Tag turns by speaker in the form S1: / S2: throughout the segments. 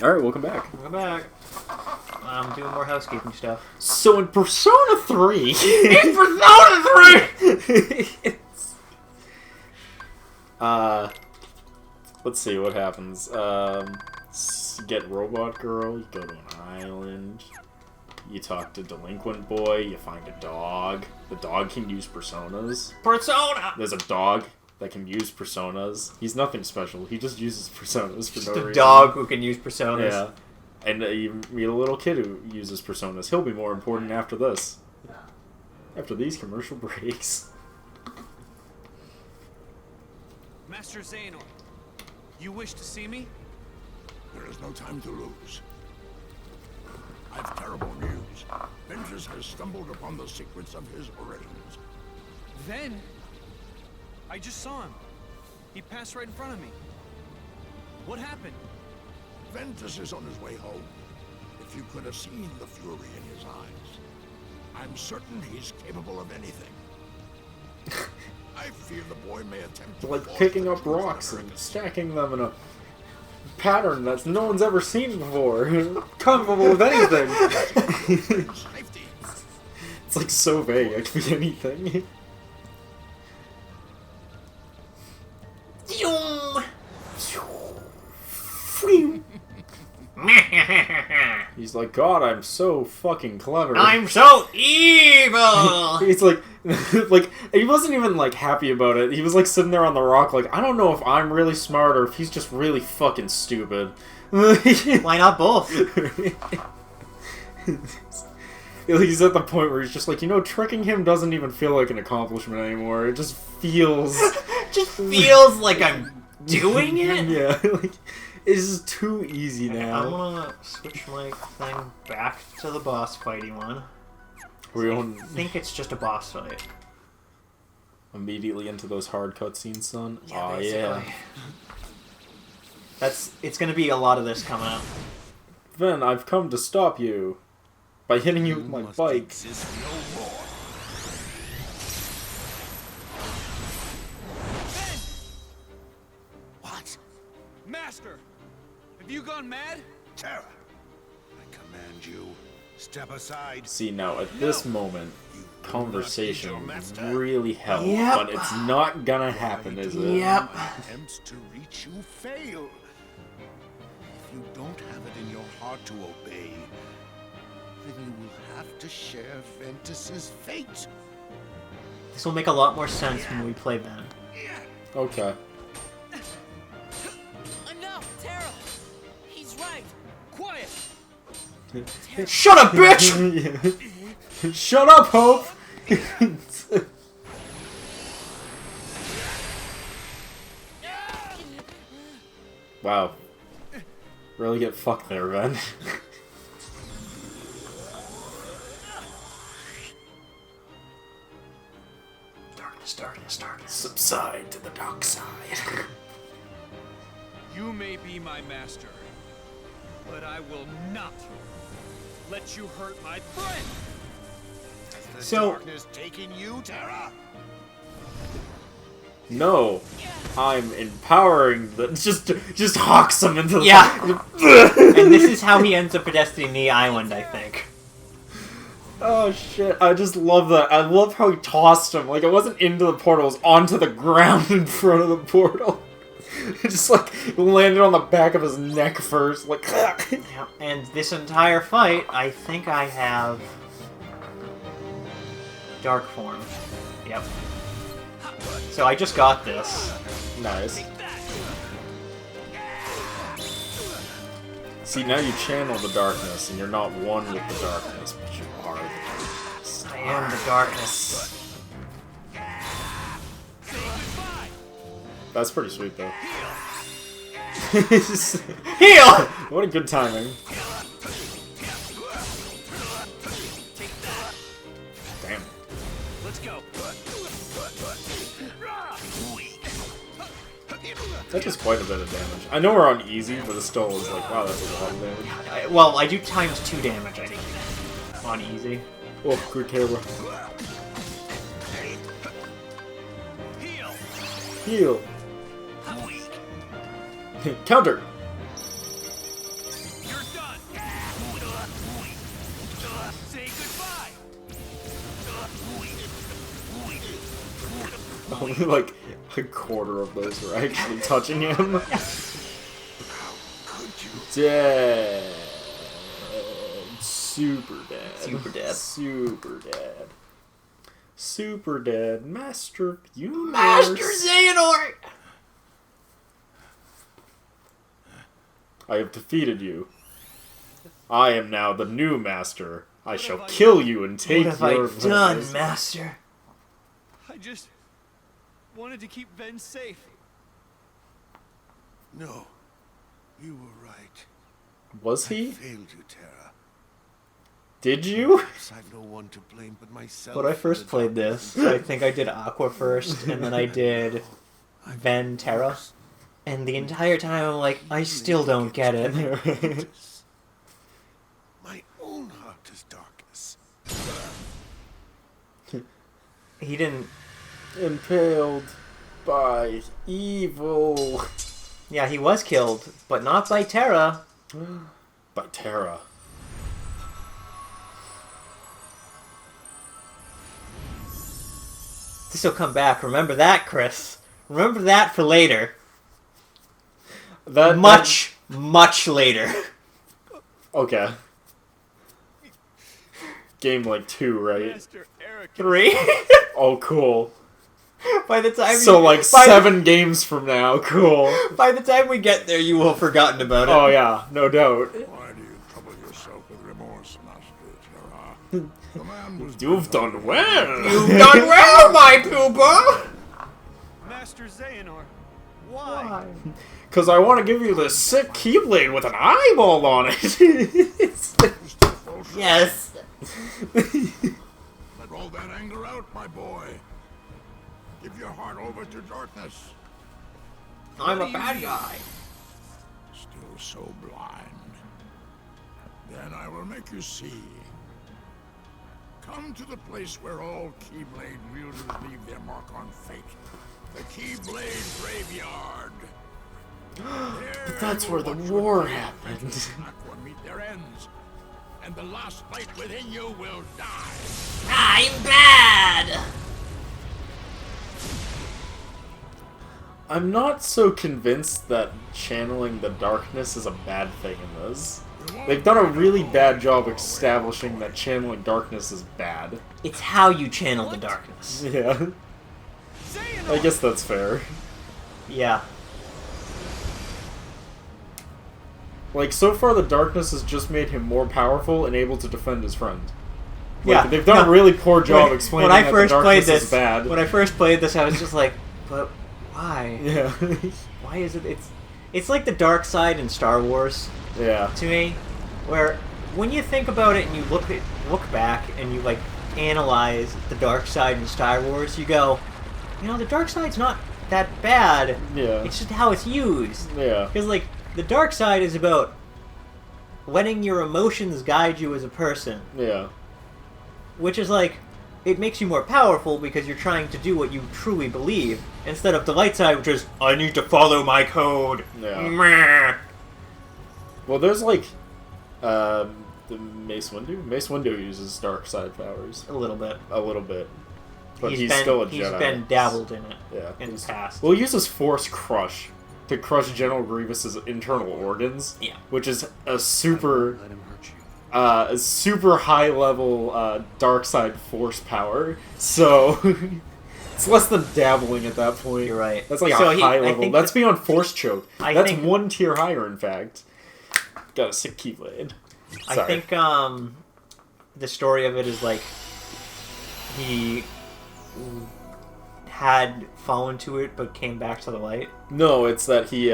S1: Alright, welcome back.
S2: Welcome back. I'm doing more housekeeping stuff.
S1: So in Persona 3...
S2: In Persona 3!
S1: Let's see what happens. Get Robot Girl, you go to an island, you talk to Delinquent Boy, you find a dog. The dog can use personas.
S2: Persona!
S1: There's a dog that can use personas. He's nothing special, he just uses personas for no reason.
S2: Just a dog who can use personas.
S1: Yeah. And you meet a little kid who uses personas. He'll be more important after this. After these commercial breaks.
S3: Master Xehanort, you wish to see me?
S4: There is no time to lose. I've terrible news. Ventus has stumbled upon the secrets of his reigns.
S3: Then? I just saw him. He passed right in front of me. What happened?
S4: Ventus is on his way home. If you could have seen the fury in his eyes, I'm certain he's capable of anything. I fear the boy may attempt to
S1: Like
S4: force
S1: picking
S4: the
S1: up
S4: truth
S1: rocks
S4: out
S1: and
S4: of
S1: stacking them in a pattern that no one's ever seen before. Capable of anything.
S4: safety.
S1: It's like so vague, it could be anything. He's like, God, I'm so fucking clever.
S2: I'm so evil!
S1: He's like, he wasn't even like happy about it. He was like sitting there on the rock, like, I don't know if I'm really smart or if he's just really fucking stupid.
S2: Why not both?
S1: He's at the point where he's just like, tricking him doesn't even feel like an accomplishment anymore. It just feels...
S2: Just feels like I'm doing it?
S1: Yeah, like, it's just too easy now.
S2: I'm gonna switch my thing back to the boss fighty one. I think it's just a boss fight.
S1: Immediately into those hard cutscenes, son.
S2: Yeah,
S1: Oh, yeah.
S2: basically. It's gonna be a lot of this coming up.
S1: Ven, I've come to stop you by hitting you with my bike.
S4: Exist no more.
S3: Ben!
S4: What?
S3: Master! Have you gone mad?
S4: Terra, I command you, step aside.
S1: See, now, at this moment,
S4: You
S1: conversation
S4: will not
S1: would
S4: hit your master.
S1: really help,
S2: Yep.
S1: but it's not gonna happen, is it?
S2: Yep.
S4: Attempts to reach you fail. If you don't have it in your heart to obey, then you will have to share Ventus's fate.
S2: This will make a lot more sense when we play Ben.
S1: Okay.
S5: Enough, Terra! He's right!
S3: Quiet!
S2: Shut up, bitch!
S1: Shut up, Hope! Wow. Really get fucked there, Ven.
S2: Darkness, darkness, darkness.
S1: Subside to the dark side.
S3: You may be my master, but I will not let you hurt my friend!
S4: Has
S2: So-
S4: darkness taken you, Terra?
S1: No. I'm empowering the... Just hawks him into the...
S2: Yeah. And this is how he ends up pedestrian the island, I think.
S1: Oh shit, I just love that. I love how he tossed him. Like, it wasn't into the portal, it was onto the ground in front of the portal. It just, like, landed on the back of his neck first. Like,
S2: Yeah. And this entire fight, I think I have... Dark form. Yep. So I just got this.
S1: nice. See, now you channel the darkness, and you're not one with the darkness, but you are the darkness.
S2: I am the darkness.
S1: That's pretty sweet, though.
S2: Heal!
S1: What a good timing. Damn.
S3: Let's go!
S1: That does quite a bit of damage. I know we're on easy, but it still is like, wow, that's a lot of damage.
S2: Well, I do times 2 damage, I think. On easy.
S1: Oh, good camera.
S3: Heal!
S1: Heal. Counter.
S3: Say goodbye.
S1: Only like a quarter of those are actually touching him. Dead. Super dead.
S2: Super dead.
S1: Super dead. Super dead. Master of the Universe.
S2: Master Xehanort!
S1: I have defeated you. I am now the new master. I shall
S3: have I
S1: kill you and take
S2: What have I
S1: your
S2: done,
S1: place.
S2: Master?
S3: I just wanted to keep Ven safe.
S4: No, you were right.
S1: Was
S4: I
S1: he?
S4: failed you, Terra.
S1: Did you?
S4: Perhaps I've no one to blame but myself.
S2: When I
S4: for
S2: first
S4: the
S2: played
S4: darkness
S2: this, I think I did Aqua first, and then I did Ven Terra. And the entire time I'm like, I still don't get it.
S4: My own heart is darkness.
S2: He didn't...
S1: Impaled by evil.
S2: Yeah, he was killed, but not by Terra.
S1: By Terra.
S2: This'll come back. Remember that, Chris. Remember that for later. Much later.
S1: Okay. Game like 2, right?
S3: Master Eric.
S2: 3.
S1: Oh, cool.
S2: By the time
S1: So
S2: you,
S1: like
S2: by
S1: 7 games from now, cool.
S2: By the time we get there, you will have forgotten about it.
S1: Oh yeah, no doubt.
S4: Why do you trouble yourself with remorse, Master Terra? The man was
S1: You've done well.
S2: You've done well, my pupa.
S3: Master Xehanort. Why?
S1: Cause I want to give you this sick keyblade with an eyeball on it. It's like-
S2: Yes.
S4: Let all that anger out, my boy. Give your heart over to darkness.
S2: I'm a bad guy.
S4: Still so blind. Then I will make you see. Come to the place where all Keyblade wielders leave their mark on fate. The Keyblade Graveyard.
S1: But that's where the war happened.
S4: Aqua meet their ends, and the last light within you will die.
S2: I'm bad.
S1: I'm not so convinced that channeling the darkness is a bad thing in this. They've done a really bad job establishing that channeling darkness is bad.
S2: It's how you channel the darkness.
S1: Yeah. I guess that's fair.
S2: Yeah.
S1: Like, so far the darkness has just made him more powerful and able to defend his friend. Like,
S2: Yeah,
S1: they've done
S2: no.
S1: a really poor job explaining
S2: when I
S1: that
S2: first
S1: the
S2: played
S1: darkness
S2: this,
S1: is bad.
S2: When I first played this, I was just like, but why?
S1: Yeah.
S2: Why is it? It's like the dark side in Star Wars
S1: Yeah.
S2: to me, where when you think about it and you look back and you like analyze the dark side in Star Wars, you go, you know, the dark side's not that bad.
S1: Yeah.
S2: It's just how it's used.
S1: Yeah.
S2: Because like the dark side is about letting your emotions guide you as a person,
S1: Yeah.
S2: which is like, it makes you more powerful because you're trying to do what you truly believe, instead of the light side, which is, I need to follow my code.
S1: Yeah.
S2: Meh.
S1: Well, there's like, the Mace Windu? Mace Windu uses dark side powers.
S2: A little bit.
S1: A little bit. But he's
S2: been,
S1: still a Jedi.
S2: He's been dabbled in it
S1: Yeah.
S2: in the past.
S1: Well, he uses Force Crush to crush General Grievous's internal organs.
S2: Yeah.
S1: Which is a super...
S3: Let him hurt you.
S1: a super high level dark side force power. So it's less than dabbling at that point.
S2: You're right.
S1: That's like
S2: So
S1: a high level.
S2: think
S1: That's beyond force choke.
S2: I
S1: That's
S2: think-
S1: one tier higher, in fact. Got a sick keyblade.
S2: I
S1: Sorry.
S2: think the story of it is like he had fallen to it but came back to the light.
S1: No, it's that he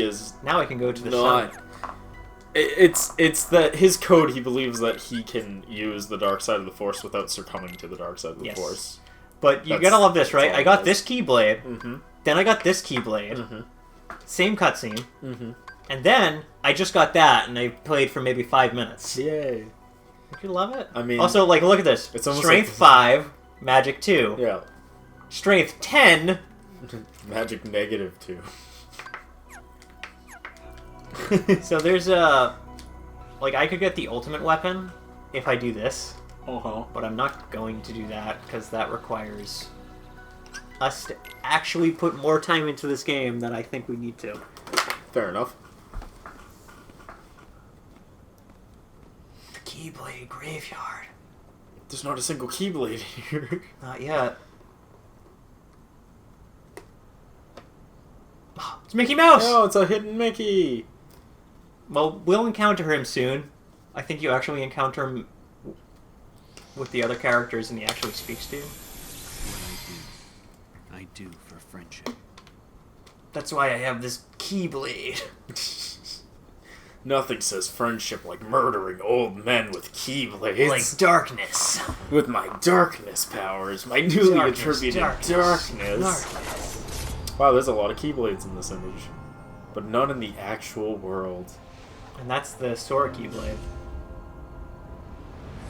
S1: is
S2: Now I can go to the
S1: not.
S2: sun.
S1: It's that his code. He believes that he can use the dark side of the force without succumbing to the dark side of the
S2: Yes.
S1: force.
S2: But you
S1: That's-
S2: gotta love this, right?
S1: that's all
S2: I got
S1: it
S2: this keyblade,
S1: Mm-hmm.
S2: then I got this keyblade,
S1: Mm-hmm.
S2: same cutscene,
S1: Mm-hmm.
S2: and then I just got that, and I played for maybe 5 minutes.
S1: Yay.
S2: Don't you love it?
S1: I mean,
S2: also, like, look at this.
S1: it's almost
S2: Strength
S1: like-
S2: 5, Magic 2.
S1: Yeah.
S2: Strength 10,
S1: Magic negative 2.
S2: so there's a... Like, I could get the ultimate weapon if I do this,
S1: Uh-huh.
S2: but I'm not going to do that because that requires us to actually put more time into this game than I think we need to.
S1: Fair enough.
S2: The Keyblade Graveyard.
S1: There's not a single Keyblade here.
S2: Not yet. It's Mickey Mouse!
S1: Oh, it's a hidden Mickey!
S2: Well, we'll encounter him soon. I think you actually encounter him with the other characters and he actually speaks to you.
S3: What I do for friendship.
S2: That's why I have this Keyblade.
S1: Nothing says friendship like murdering old men with Keyblades.
S2: Like darkness.
S1: With my darkness powers, my newly attributed darkness. Wow, there's a lot of Keyblades in this image. But none in the actual world.
S2: And that's the Sora Keyblade.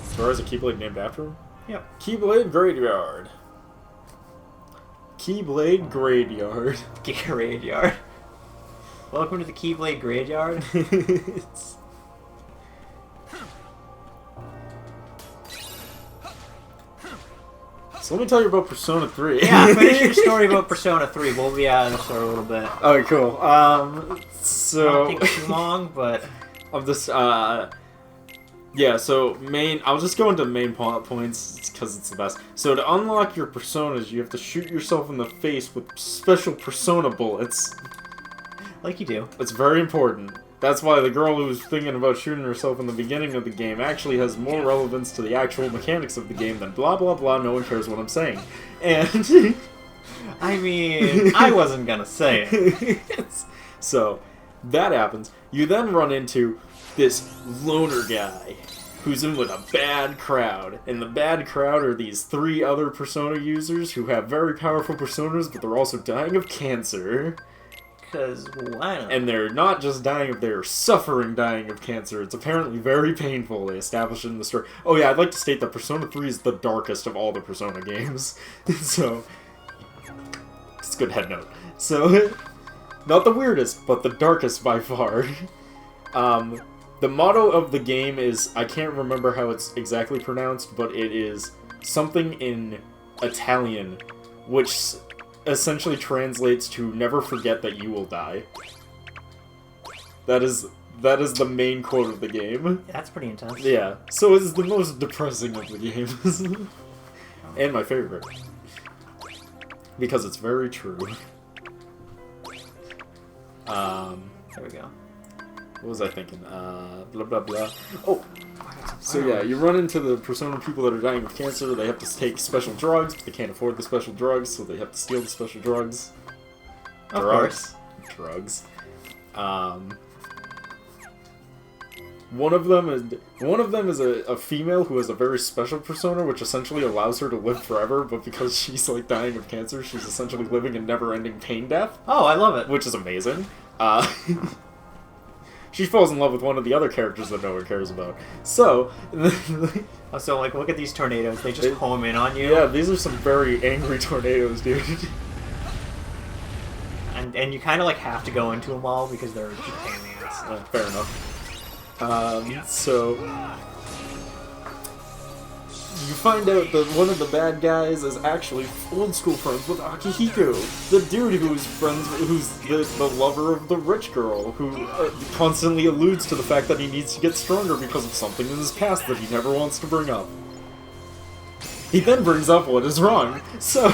S1: Sora's a Keyblade named after him?
S2: Yep.
S1: Keyblade Graveyard. Keyblade Graveyard.
S2: Graveyard. Welcome to the Keyblade Graveyard.
S1: It's- So let me tell you about Persona 3.
S2: Yeah, finish your story about Persona 3. We'll be out of this for a little bit.
S1: Okay, cool. So
S2: Not take too long, but
S1: of this, yeah. So I'll just go into main points because it's the best. So to unlock your personas, you have to shoot yourself in the face with special persona bullets.
S2: like you do.
S1: It's very important. That's why the girl who was thinking about shooting herself in the beginning of the game actually has more relevance to the actual mechanics of the game than blah blah blah, no one cares what I'm saying. And
S2: I mean, I wasn't gonna say it.
S1: So, that happens. You then run into this loner guy who's in with a bad crowd. And the bad crowd are these 3 other Persona users who have very powerful personas, but they're also dying of cancer.
S2: Because why not?
S1: And they're not just dying of, they're suffering dying of cancer. It's apparently very painful. They establish it in the story. Oh yeah, I'd like to state that Persona 3 is the darkest of all the Persona games. So, it's a good head note. So, not the weirdest, but the darkest by far. The motto of the game is, I can't remember how it's exactly pronounced, but it is something in Italian, which essentially translates to never forget that you will die. That is the main quote of the game.
S2: That's pretty intense.
S1: Yeah, so it's the most depressing of the games. And my favorite. Because it's very true.
S2: There we go.
S1: What was I thinking? Blah blah blah. Oh! So yeah, you run into the Persona people that are dying of cancer, they have to take special drugs, but they can't afford the special drugs, so they have to steal the special drugs.
S2: Of course.
S1: Drugs. One of them is a female who has a very special persona, which essentially allows her to live forever, but because she's like dying of cancer, she's essentially living a never-ending pain death,
S2: Oh, I love it.
S1: which is amazing. She falls in love with one of the other characters that no one cares about. So,
S2: So, like, look at these tornadoes. They just home in on you.
S1: yeah, these are some very angry tornadoes, dude.
S2: And you kind of, like, have to go into them all because they're just pain in the ass.
S1: Fair enough. So you find out that one of the bad guys is actually old school friends with Akihiko, the dude who's the lover of the rich girl, who constantly alludes to the fact that he needs to get stronger because of something in his past that he never wants to bring up. He then brings up what is wrong. So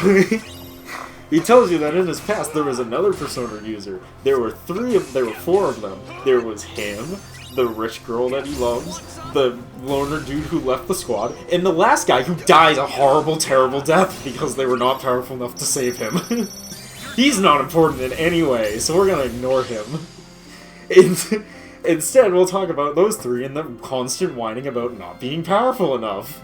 S1: he tells you that in his past there was another Persona user. There were 4 of them. There was him, the rich girl that he loves, the loner dude who left the squad, and the last guy who dies a horrible, terrible death because they were not powerful enough to save him. He's not important in any way, so we're gonna ignore him. Instead, we'll talk about those 3 and the constant whining about not being powerful enough.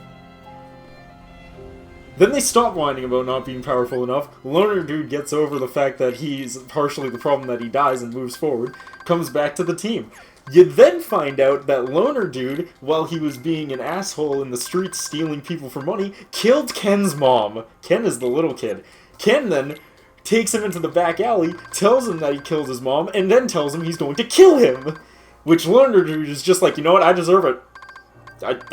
S1: Then they stop whining about not being powerful enough. Loner dude gets over the fact that he's partially the problem that he dies and moves forward, comes back to the team. You then find out that Loner dude, while he was being an asshole in the streets stealing people for money, killed Ken's mom. Ken is the little kid. Ken then takes him into the back alley, tells him that he killed his mom, and then tells him he's going to kill him. Which Loner Dude is just like, you know what, I deserve it.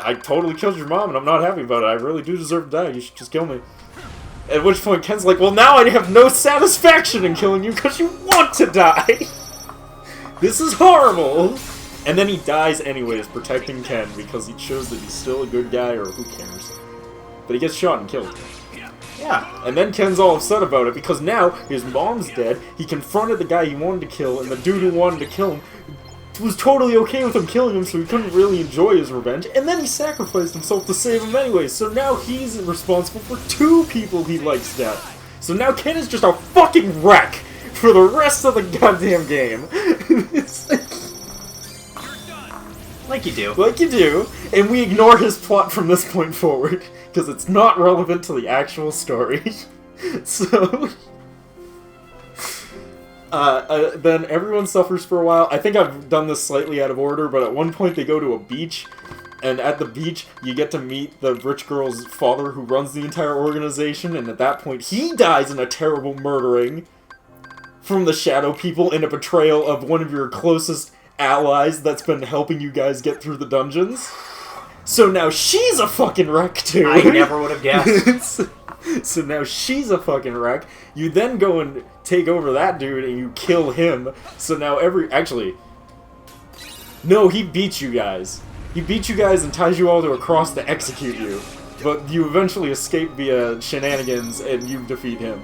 S1: I totally killed your mom and I'm not happy about it. I really do deserve to die. You should just kill me. At which point Ken's like, well, now I have no satisfaction in killing you because you want to die. This is horrible. And then he dies anyways, protecting Ken because he shows that he's still a good guy, or who cares. But he gets shot and killed.
S2: Yeah.
S1: And then Ken's all upset about it because now his mom's dead. He confronted the guy he wanted to kill, and the dude who wanted to kill him was totally okay with him killing him, so he couldn't really enjoy his revenge. And then he sacrificed himself to save him anyway, so now he's responsible for 2 people he likes dead. So now Ken is just a fucking wreck for the rest of the goddamn game.
S2: Like you do.
S1: Like you do, and we ignore his plot from this point forward, because it's not relevant to the actual story. So... then everyone suffers for a while. I think I've done this slightly out of order, but at one point they go to a beach, and at the beach you get to meet the rich girl's father who runs the entire organization, and at that point he dies in a terrible murdering from the Shadow People in a betrayal of one of your closest allies that's been helping you guys get through the dungeons. So now she's a fucking wreck too.
S2: I never would have guessed.
S1: So now she's a fucking wreck. You then go and take over that dude and you kill him. So now actually... No, he beats you guys. He beats you guys and ties you all to a cross to execute you. But you eventually escape via shenanigans and you defeat him.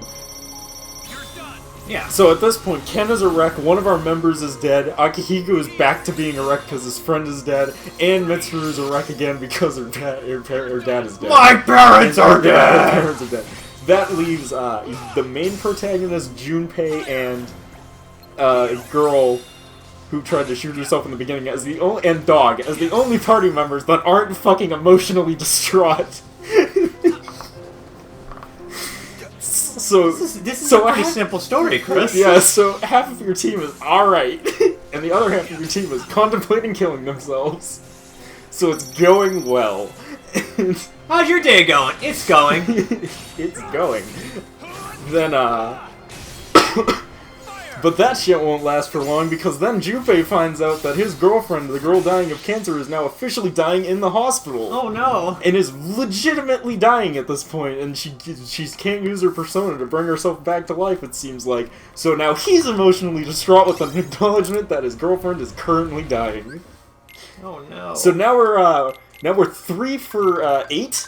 S2: Yeah.
S1: So at this point, Ken is a wreck, one of our members is dead, Akihiko is back to being a wreck because his friend is dead, and Mitsuru is a wreck again because her dad is dead.
S2: My parents are dead!
S1: Her parents are dead. That leaves the main protagonist, Junpei, and a girl who tried to shoot herself in the beginning and Dog as the only party members that aren't fucking emotionally distraught. So
S2: This is a pretty simple story, Chris.
S1: Yeah, so half of your team is alright, and the other half of your team is contemplating killing themselves. So it's going well.
S2: How's your day going? It's going.
S1: It's going. Then, but that shit won't last for long, because then Junpei finds out that his girlfriend, the girl dying of cancer, is now officially dying in the hospital.
S2: Oh no.
S1: And is legitimately dying at this point, and she can't use her persona to bring herself back to life, it seems like. So now he's emotionally distraught with the acknowledgement that his girlfriend is currently dying.
S2: Oh no.
S1: So now we're 3 for 8?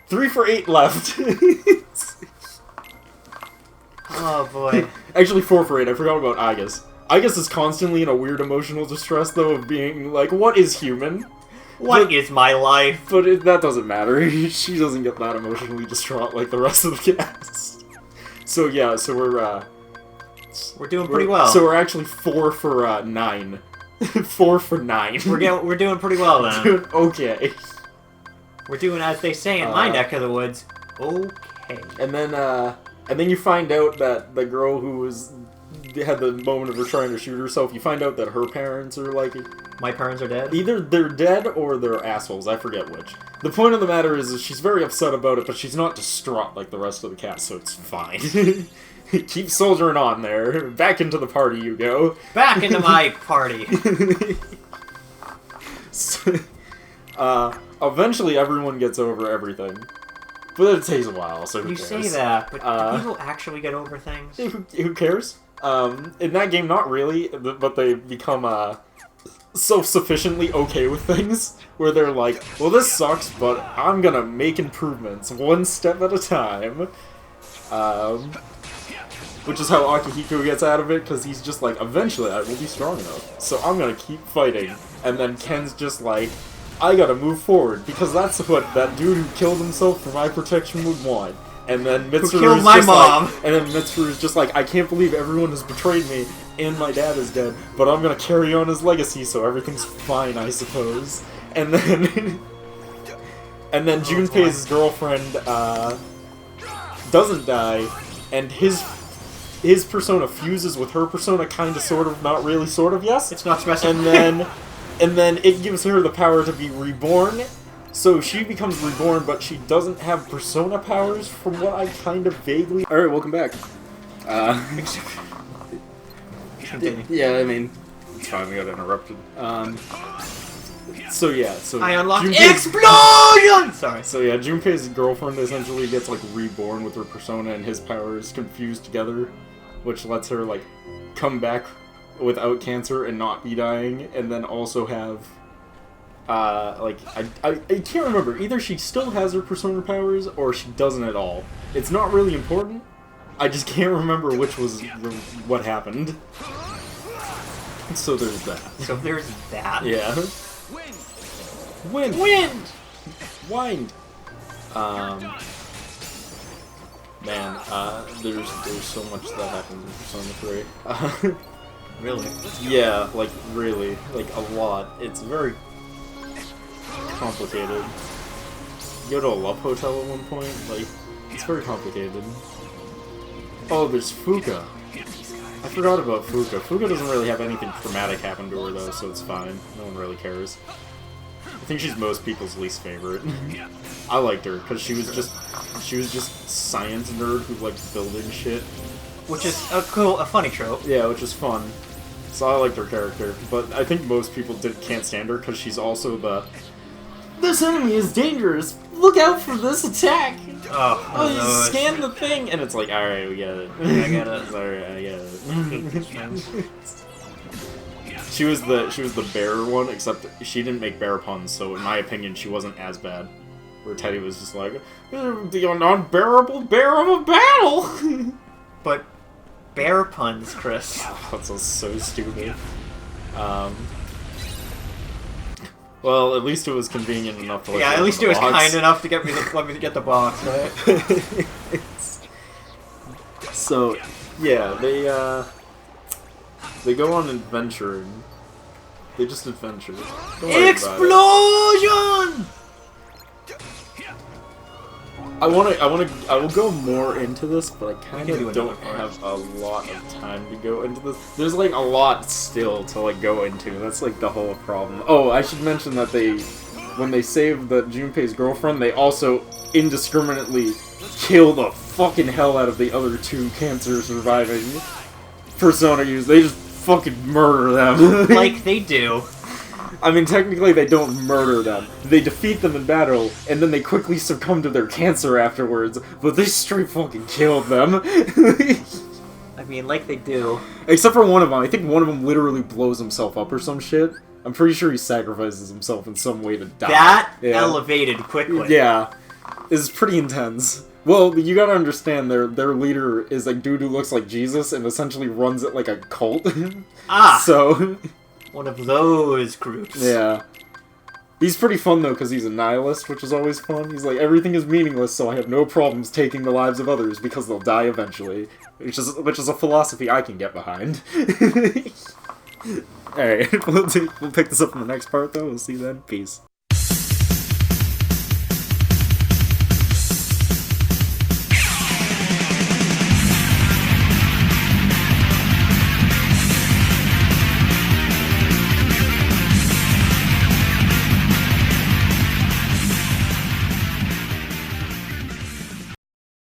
S1: 3 for 8 left.
S2: Oh boy.
S1: Actually 4 for 8, I forgot about Aigis. Aigis is constantly in a weird emotional distress, though, of being like, what is human?
S2: What is my life?
S1: But that doesn't matter. She doesn't get that emotionally distraught like the rest of the cast. So yeah, so
S2: we're doing pretty well.
S1: So we're actually 4 for 9. 4 for 9.
S2: We're doing pretty well then.
S1: Doing okay.
S2: We're doing, as they say in my neck of the woods, okay.
S1: And then you find out that the girl who had the moment of her trying to shoot herself, you find out that her parents are like...
S2: My parents are dead?
S1: Either they're dead or they're assholes, I forget which. The point of the matter is she's very upset about it, but she's not distraught like the rest of the cast, so it's fine. Keep soldiering on there. Back into the party you go.
S2: Back into my party.
S1: So, eventually everyone gets over everything. But it takes a while, so who
S2: You
S1: cares?
S2: say that, but do people actually get over things?
S1: Who cares? In that game, not really, but they become, self-sufficiently okay with things, where they're like, well, this sucks, but I'm gonna make improvements, one step at a time. Which is how Akihiko gets out of it, because he's just like, eventually I will be strong enough, so I'm gonna keep fighting. And then Ken's just like, I gotta move forward, because that's what that dude who killed himself for my protection would want. And then Mitsuru
S2: killed my mom.
S1: and then Mitsuru's just like, I can't believe everyone has betrayed me, and my dad is dead, but I'm gonna carry on his legacy, so everything's fine, I suppose. And then... and then Junpei's girlfriend, doesn't die, and his persona fuses with her persona, kinda, sort of, not really, sort of, yes?
S2: It's not special.
S1: And then it gives her the power to be reborn, so she becomes reborn, but she doesn't have persona powers, from what I kind of vaguely... Alright, welcome back.
S2: Continue.
S1: Yeah, I mean, It's fine, we got interrupted. So yeah, so
S2: I unlocked
S1: Junpei's-
S2: explosion. Sorry.
S1: So yeah, Junpei's girlfriend essentially gets like reborn with her persona and his powers confused together, which lets her like come back without cancer and not be dying, and then also have like I can't remember, either she still has her persona powers or she doesn't at all. It's not really important. I just can't remember which was what happened. So there's that.
S2: So there's that.
S1: Yeah.
S3: Wind!
S1: Wind! Wind! Man, there's so much that happens in Persona 3.
S2: Really?
S1: Yeah, like, really. Like, a lot. It's very complicated. You go to a love hotel at one point, like, it's very complicated. Oh, there's Fuka. I forgot about Fuka. Fuka doesn't really have anything traumatic happen to her, though, so it's fine. No one really cares. I think she's most people's least favorite. I liked her, because she was just science nerd who liked building shit.
S2: Which is a funny trope.
S1: Yeah, which is fun. So I liked her character, but I think most people can't stand her because she's also this enemy is dangerous. Look out for this attack. Oh, you
S2: those.
S1: scan the thing, and it's like, all right, we get it.
S2: I get it.
S1: Sorry, I get it. She was the bear one, except she didn't make bear puns, so in my opinion, she wasn't as bad. Where Teddy was just like, the unbearable bear of a battle.
S2: But bear puns, Chris.
S1: That's so stupid. Well, at least it was convenient enough to let
S2: Yeah,
S1: you
S2: at
S1: open
S2: least
S1: the
S2: it was
S1: box.
S2: kind enough to let me get the box, right?
S1: So, yeah, they go on adventuring. They just adventure. Don't worry about it.
S2: Explosion!
S1: I will go more into this, but I kind
S2: We can do
S1: of don't
S2: another part.
S1: have a lot of time to go into this. There's like a lot still to like go into. That's like the whole problem. Oh, I should mention that when they save the Junpei's girlfriend, they also indiscriminately kill the fucking hell out of the other two cancer surviving persona users. They just fucking murder them.
S2: Like they do.
S1: I mean, technically they don't murder them. They defeat them in battle, and then they quickly succumb to their cancer afterwards, but they straight fucking killed them.
S2: I mean, like they do.
S1: Except for one of them. I think one of them literally blows himself up or some shit. I'm pretty sure he sacrifices himself in some way to die.
S2: That
S1: Yeah.
S2: elevated quickly.
S1: Yeah. It's pretty intense. Well, you gotta understand, their leader is like dude who looks like Jesus and essentially runs it like a cult.
S2: Ah!
S1: So...
S2: One of those groups.
S1: Yeah. He's pretty fun, though, because he's a nihilist, which is always fun. He's like, everything is meaningless, so I have no problems taking the lives of others, because they'll die eventually. Which is a philosophy I can get behind. Alright, we'll pick this up in the next part, though. We'll see you then. Peace.